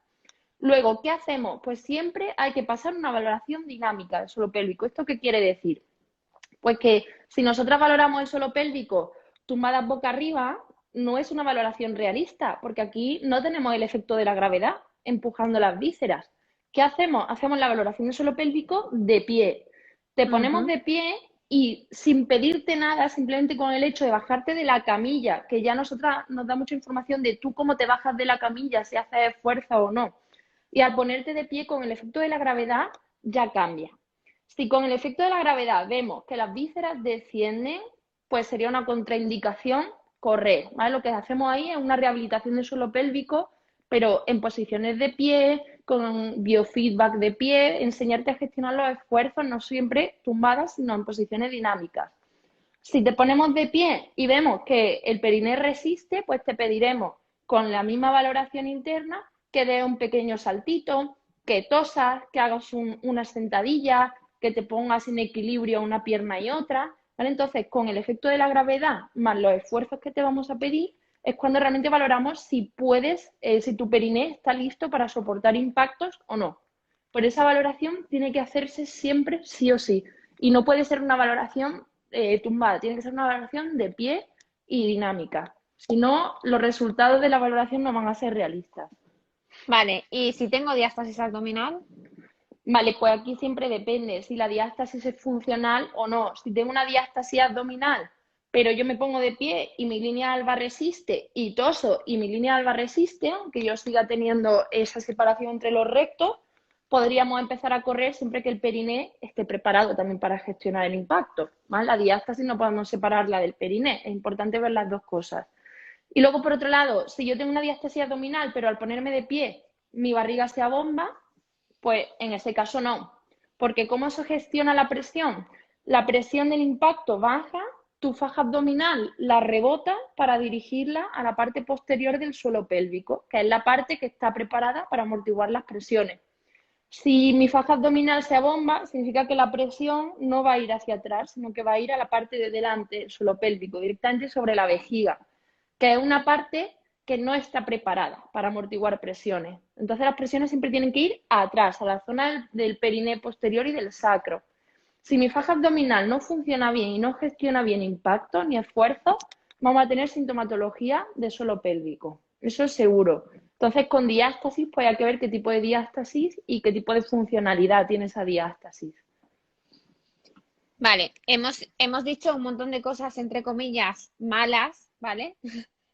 Luego, ¿qué hacemos? Pues siempre hay que pasar una valoración dinámica del suelo pélvico. ¿Esto qué quiere decir? Pues que si nosotras valoramos el suelo pélvico tumbadas boca arriba, no es una valoración realista, porque aquí no tenemos el efecto de la gravedad empujando las vísceras. ¿Qué hacemos? Hacemos la valoración del suelo pélvico de pie. Te ponemos Ujú. de pie y sin pedirte nada, simplemente con el hecho de bajarte de la camilla, que ya nosotras nos da mucha información de tú cómo te bajas de la camilla, si haces fuerza o no. Y al ponerte de pie con el efecto de la gravedad, ya cambia. Si con el efecto de la gravedad vemos que las vísceras descienden, pues sería una contraindicación correr, ¿vale? Lo que hacemos ahí es una rehabilitación del suelo pélvico, pero en posiciones de pie, con biofeedback de pie, enseñarte a gestionar los esfuerzos, no siempre tumbadas, sino en posiciones dinámicas. Si te ponemos de pie y vemos que el periné resiste, pues te pediremos con la misma valoración interna que dé un pequeño saltito, que tosas, que hagas una sentadilla, que te pongas en equilibrio una pierna y otra. ¿Vale? Entonces, con el efecto de la gravedad más los esfuerzos que te vamos a pedir, es cuando realmente valoramos si puedes, si tu periné está listo para soportar impactos o no. Por esa valoración tiene que hacerse siempre sí o sí. Y no puede ser una valoración tumbada, tiene que ser una valoración de pie y dinámica. Si no, los resultados de la valoración no van a ser realistas. Vale, y si tengo diástasis abdominal, Vale, pues aquí siempre depende si la diástasis es funcional o no. Si tengo una diástasis abdominal, pero yo me pongo de pie y mi línea alba resiste y toso y mi línea alba resiste, aunque yo siga teniendo esa separación entre los rectos, podríamos empezar a correr siempre que el periné esté preparado también para gestionar el impacto, ¿vale? La diástasis no podemos separarla del periné, es importante ver las dos cosas. Y luego, por otro lado, si yo tengo una diástasis abdominal, pero al ponerme de pie mi barriga se abomba, Pues en ese caso no, porque ¿cómo se gestiona la presión? La presión del impacto baja, tu faja abdominal la rebota para dirigirla a la parte posterior del suelo pélvico, que es la parte que está preparada para amortiguar las presiones. Si mi faja abdominal se abomba, significa que la presión no va a ir hacia atrás, sino que va a ir a la parte de delante del suelo pélvico, directamente sobre la vejiga, que es una parte que no está preparada para amortiguar presiones. Entonces las presiones siempre tienen que ir atrás, a la zona del periné posterior y del sacro. Si mi faja abdominal no funciona bien y no gestiona bien impacto ni esfuerzo, vamos a tener sintomatología de suelo pélvico. Eso es seguro. Entonces, con diástasis, pues hay que ver qué tipo de diástasis y qué tipo de funcionalidad tiene esa diástasis. Vale, hemos dicho un montón de cosas, entre comillas, malas, ¿vale?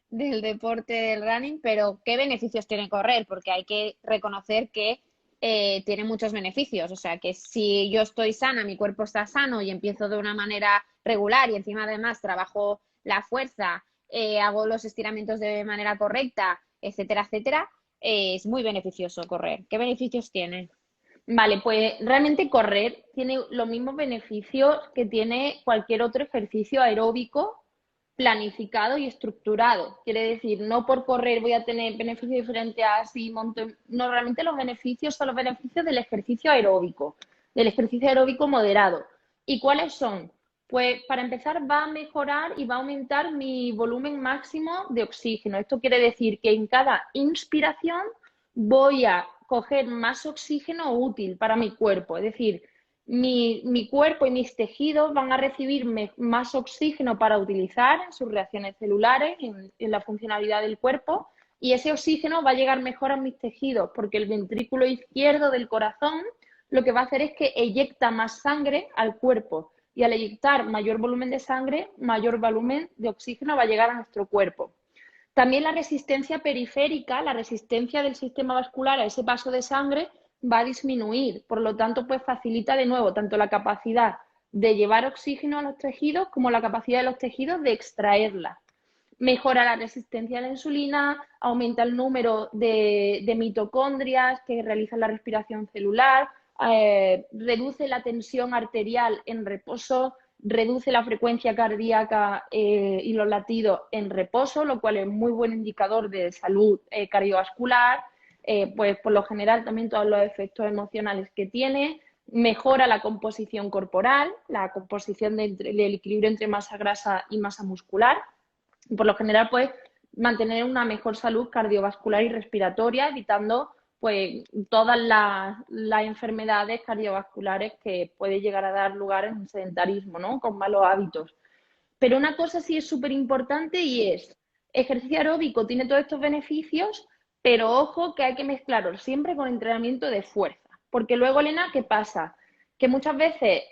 Del deporte del running, pero ¿qué beneficios tiene correr? Porque hay que reconocer que tiene muchos beneficios. O sea, que si yo estoy sana, mi cuerpo está sano y empiezo de una manera regular y encima además trabajo la fuerza, hago los estiramientos de manera correcta, etcétera, etcétera, es muy beneficioso correr. ¿Qué beneficios tiene? Vale, pues realmente correr tiene los mismos beneficios que tiene cualquier otro ejercicio aeróbico planificado y estructurado. Quiere decir, no por correr voy a tener beneficios diferentes a si monto. No, realmente los beneficios son los beneficios del ejercicio aeróbico moderado. ¿Y cuáles son? Pues para empezar va a mejorar y va a aumentar mi volumen máximo de oxígeno. Esto quiere decir que en cada inspiración voy a coger más oxígeno útil para mi cuerpo. Es decir, mi cuerpo y mis tejidos van a recibir más oxígeno para utilizar en sus reacciones celulares, en la funcionalidad del cuerpo, y ese oxígeno va a llegar mejor a mis tejidos, porque el ventrículo izquierdo del corazón lo que va a hacer es que eyecta más sangre al cuerpo, y al eyectar mayor volumen de sangre, mayor volumen de oxígeno va a llegar a nuestro cuerpo. También la resistencia periférica, la resistencia del sistema vascular a ese paso de sangre va a disminuir. Por lo tanto, pues facilita de nuevo tanto la capacidad de llevar oxígeno a los tejidos como la capacidad de los tejidos de extraerla. Mejora la resistencia a la insulina, aumenta el número de mitocondrias que realizan la respiración celular, reduce la tensión arterial en reposo, reduce la frecuencia cardíaca y los latidos en reposo, lo cual es muy buen indicador de salud cardiovascular. Pues por lo general también todos los efectos emocionales que tiene, mejora la composición corporal, la composición del equilibrio entre masa grasa y masa muscular. Por lo general, pues mantener una mejor salud cardiovascular y respiratoria, evitando pues todas las enfermedades cardiovasculares que puede llegar a dar lugar en un sedentarismo, ¿no? Con malos hábitos. Pero una cosa sí es súper importante y es, ejercicio aeróbico tiene todos estos beneficios, pero ojo que hay que mezclarlo siempre con entrenamiento de fuerza. Porque luego, Elena, ¿qué pasa? Que muchas veces,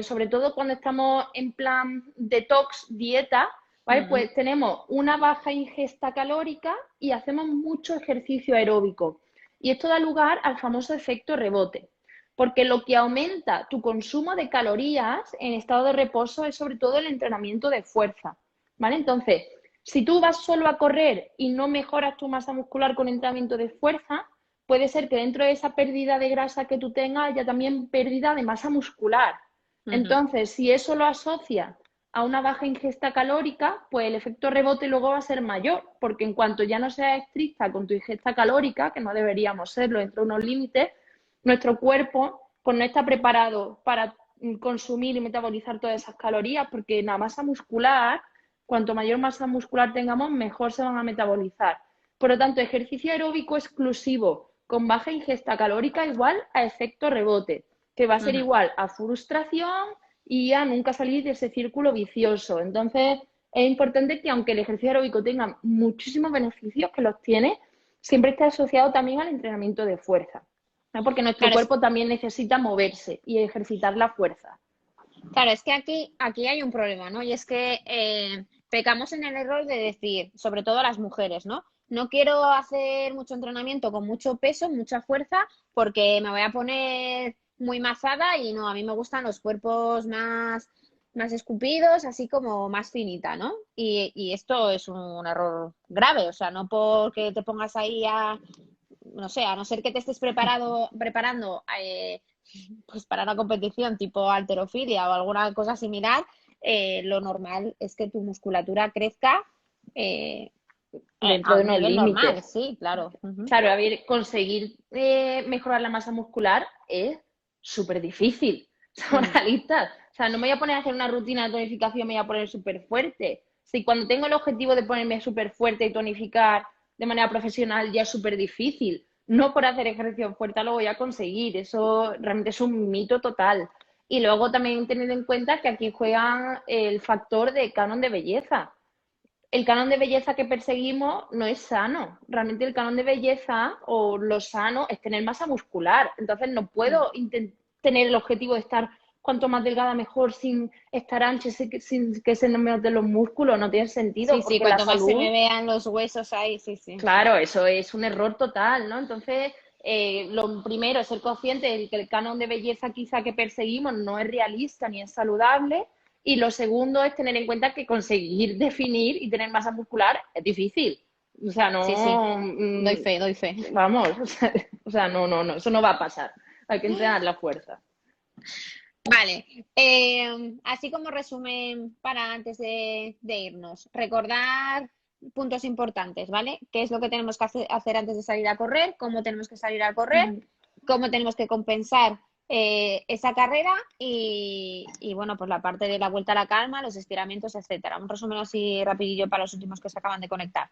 sobre todo cuando estamos en plan detox, dieta, ¿vale? Pues tenemos una baja ingesta calórica y hacemos mucho ejercicio aeróbico. Y esto da lugar al famoso efecto rebote. Porque lo que aumenta tu consumo de calorías en estado de reposo es sobre todo el entrenamiento de fuerza, ¿vale? Entonces, si tú vas solo a correr y no mejoras tu masa muscular con entrenamiento de fuerza, puede ser que dentro de esa pérdida de grasa que tú tengas haya también pérdida de masa muscular. Entonces, si eso lo asocia a una baja ingesta calórica, pues el efecto rebote luego va a ser mayor, porque en cuanto ya no seas estricta con tu ingesta calórica, que no deberíamos serlo dentro de unos límites, nuestro cuerpo pues no está preparado para consumir y metabolizar todas esas calorías, porque la masa muscular, cuanto mayor masa muscular tengamos, mejor se van a metabolizar. Por lo tanto, ejercicio aeróbico exclusivo con baja ingesta calórica igual a efecto rebote, que va a ser igual a frustración y a nunca salir de ese círculo vicioso. Entonces, es importante que aunque el ejercicio aeróbico tenga muchísimos beneficios, que los tiene, siempre esté asociado también al entrenamiento de fuerza, ¿no? Porque nuestro Claro, cuerpo también necesita moverse y ejercitar la fuerza. claro, es que aquí hay un problema, ¿no? Y es que pecamos en el error de decir, sobre todo las mujeres, ¿no? No quiero hacer mucho entrenamiento con mucho peso, mucha fuerza, porque me voy a poner muy mazada y no, a mí me gustan los cuerpos más escupidos, así como más finita, ¿no? Y esto es un error grave, o sea, no porque te pongas ahí no sé, a no ser que te estés preparando pues para una competición tipo halterofilia o alguna cosa similar, lo normal es que tu musculatura crezca eh, dentro a de un unos nivel normal, límites. sí, claro. Ujú. Claro, a ver, conseguir mejorar la masa muscular es súper difícil. Son Mm. realistas. O sea, no me voy a poner a hacer una rutina de tonificación, me voy a poner súper fuerte. Si cuando tengo el objetivo de ponerme súper fuerte y tonificar de manera profesional ya es súper difícil, no por hacer ejercicio fuerte lo voy a conseguir. Eso realmente es un mito total. Y luego también tener en cuenta que aquí juegan el factor de canon de belleza. El canon de belleza que perseguimos no es sano. Realmente el canon de belleza o lo sano es tener masa muscular. Entonces no Mm. puedo tener el objetivo de estar cuanto más delgada mejor sin estar ancha, sin que se me noten los músculos. No tiene sentido Sí, sí, porque la cuanto más se me salud, vean los huesos ahí, sí, sí. claro, eso es un error total, ¿no? Entonces, lo primero es ser consciente de que el canon de belleza quizá que perseguimos no es realista ni es saludable. Y lo segundo es tener en cuenta que conseguir definir y tener masa muscular es difícil. O sea, Sí, sí, no, doy fe, doy fe. vamos, o sea, no, no, no, eso no va a pasar. Hay que entrenar la fuerza. Vale, así como resumen para antes de irnos, recordar puntos importantes, ¿vale? ¿Qué es lo que tenemos que hacer antes de salir a correr? ¿Cómo tenemos que salir a correr? ¿Cómo tenemos que compensar esa carrera? Y bueno, pues la parte de la vuelta a la calma, los estiramientos, etcétera. Un resumen así rapidillo para los últimos que se acaban de conectar.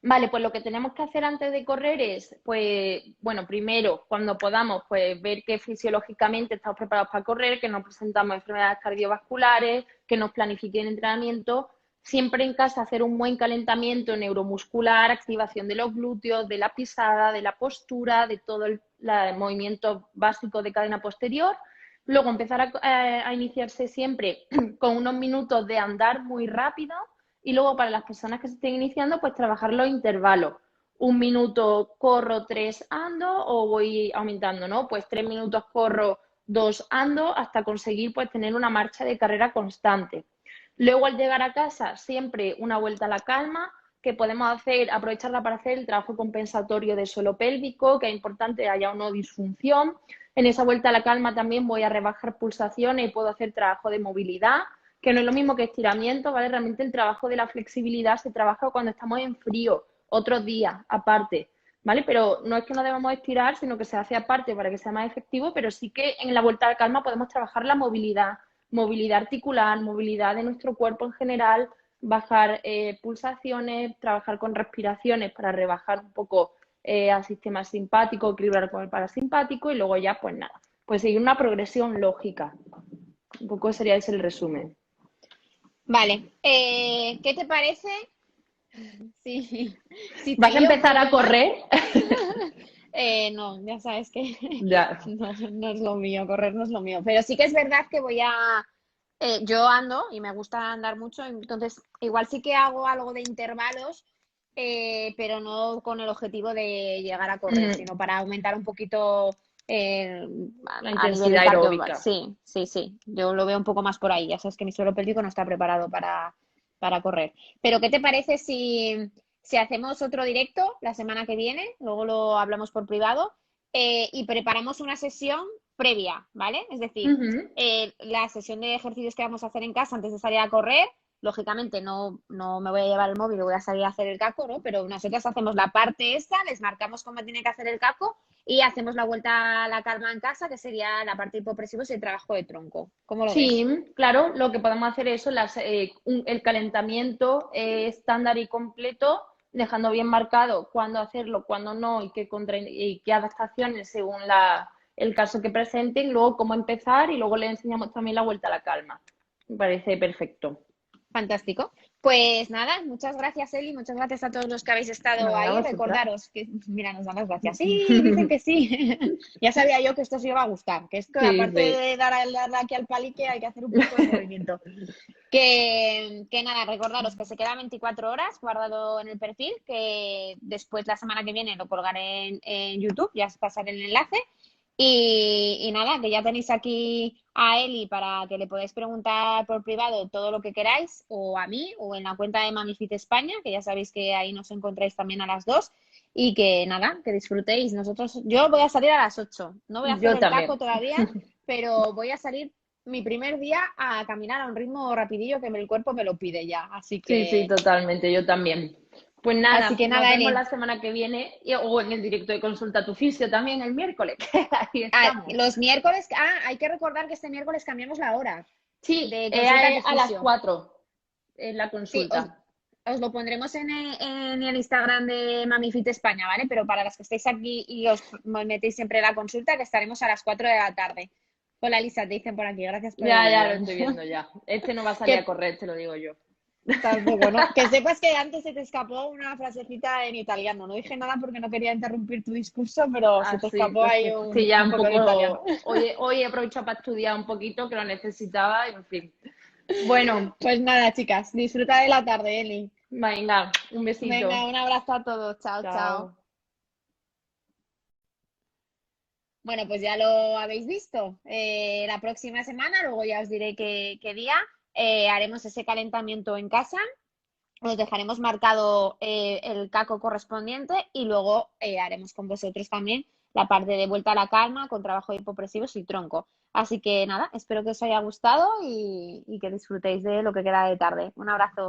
Vale, pues lo que tenemos que hacer antes de correr es, pues, bueno, primero, cuando podamos, pues ver que fisiológicamente estamos preparados para correr, que no presentamos enfermedades cardiovasculares, que nos planifiquen entrenamiento. Siempre en casa hacer un buen calentamiento neuromuscular, activación de los glúteos, de la pisada, de la postura, de todo el movimiento básico de cadena posterior. Luego empezar a iniciarse siempre con unos minutos de andar muy rápido y luego para las personas que se estén iniciando, pues trabajar los intervalos. Un minuto corro, 3 ando o voy aumentando, ¿no? Pues 3 minutos corro, 2 ando hasta conseguir pues tener una marcha de carrera constante. Luego al llegar a casa, siempre una vuelta a la calma, que podemos hacer, aprovecharla para hacer el trabajo compensatorio de suelo pélvico, que es importante que haya una disfunción. En esa vuelta a la calma también voy a rebajar pulsaciones y puedo hacer trabajo de movilidad, que no es lo mismo que estiramiento, ¿vale? Realmente el trabajo de la flexibilidad se trabaja cuando estamos en frío, otros días, aparte, ¿vale? Pero no es que no debamos estirar, sino que se hace aparte para que sea más efectivo, pero sí que en la vuelta a la calma podemos trabajar la movilidad, movilidad articular, movilidad de nuestro cuerpo en general, bajar pulsaciones, trabajar con respiraciones para rebajar un poco al sistema simpático, equilibrar con el parasimpático y luego ya, pues nada, pues seguir una progresión lógica. Un poco sería ese el resumen. Vale, ¿qué te parece? Sí, si te ¿Vas a lío un empezar a poco más. correr? No, ya sabes que Ya. no, no es lo mío, correr no es lo mío. Pero sí que es verdad que yo ando y me gusta andar mucho, entonces igual sí que hago algo de intervalos, pero no con el objetivo de llegar a correr, Mm, sino para aumentar un poquito la a nivel intensidad cardio. aeróbica. Sí, sí, sí, yo lo veo un poco más por ahí. Ya sabes que mi suelo pélvico no está preparado para correr. Pero ¿qué te parece si hacemos otro directo la semana que viene? Luego lo hablamos por privado y preparamos una sesión previa, ¿vale? Es decir, Ujú. la sesión de ejercicios que vamos a hacer en casa antes de salir a correr, lógicamente no me voy a llevar el móvil y voy a salir a hacer el caco, ¿no? Pero nosotros hacemos la parte esta, les marcamos cómo tiene que hacer el caco y hacemos la vuelta a la calma en casa, que sería la parte hipopresivos y el trabajo de tronco. ¿Cómo lo Sí, ves? claro, lo que podemos hacer es eso, el calentamiento estándar y completo, dejando bien marcado cuándo hacerlo, cuándo no y qué adaptaciones según el caso que presenten, luego cómo empezar y luego le enseñamos también la vuelta a la calma. Me parece perfecto. Fantástico. Pues nada, muchas gracias, Eli, muchas gracias a todos los que habéis estado Nada, ahí. vosotras. Recordaros que, mira, nos dan las gracias. Sí, dicen que sí. Ya sabía yo que esto os iba a gustar, que es que Sí, aparte sí. de darle aquí al palique hay que hacer un poco de movimiento. Que nada, recordaros que se queda 24 horas guardado en el perfil, que después la semana que viene lo colgaré en YouTube, ya os pasaré el enlace. Y nada, que ya tenéis aquí a Eli para que le podáis preguntar por privado todo lo que queráis, o a mí, o en la cuenta de MamiFit España, que ya sabéis que ahí nos encontráis también a las dos. y que nada, que disfrutéis. Yo voy a salir a las 8, no voy a hacer Yo el también. taco todavía, pero voy a salir mi primer día a caminar a un ritmo rapidillo que el cuerpo me lo pide ya. Sí, sí, totalmente, yo también. Pues Así nada, que nos nada, vemos Eli. la semana que viene o en el directo de Consulta tu Fisio también el miércoles, que ahí estamos. Los miércoles, hay que recordar que este miércoles cambiamos la hora Sí, de consulta tu a las fisio. 4 en la Sí, consulta. os lo pondremos en el Instagram de MamiFit España, ¿vale? Pero para los que estáis aquí y os metéis siempre en la consulta, que estaremos a las 4 de la tarde. Hola, Lisa, te dicen por aquí, gracias por el Ya lo vídeo. estoy viendo ya. Este no va a salir a Que correr, te lo digo yo. tampoco, ¿no? Que sepas que antes se te escapó una frasecita en italiano. No dije nada porque no quería interrumpir tu discurso, pero se Ah, te sí, escapó lo ahí sé. Sí, ya un un poco de italiano. poco. Hoy he aprovechado para estudiar un poquito, que lo necesitaba, y en fin. Bueno, Pues nada, chicas, disfruta de la tarde, Eli. venga, un besito. Venga, un abrazo a todos. Chao, chao. Chao. Bueno, pues ya lo habéis visto. La próxima semana, luego ya os diré qué día, haremos ese calentamiento en casa. Os dejaremos marcado el caco correspondiente y luego haremos con vosotros también la parte de vuelta a la calma con trabajo de hipopresivos y tronco. Así que nada, espero que os haya gustado y que disfrutéis de lo que queda de tarde. Un abrazo.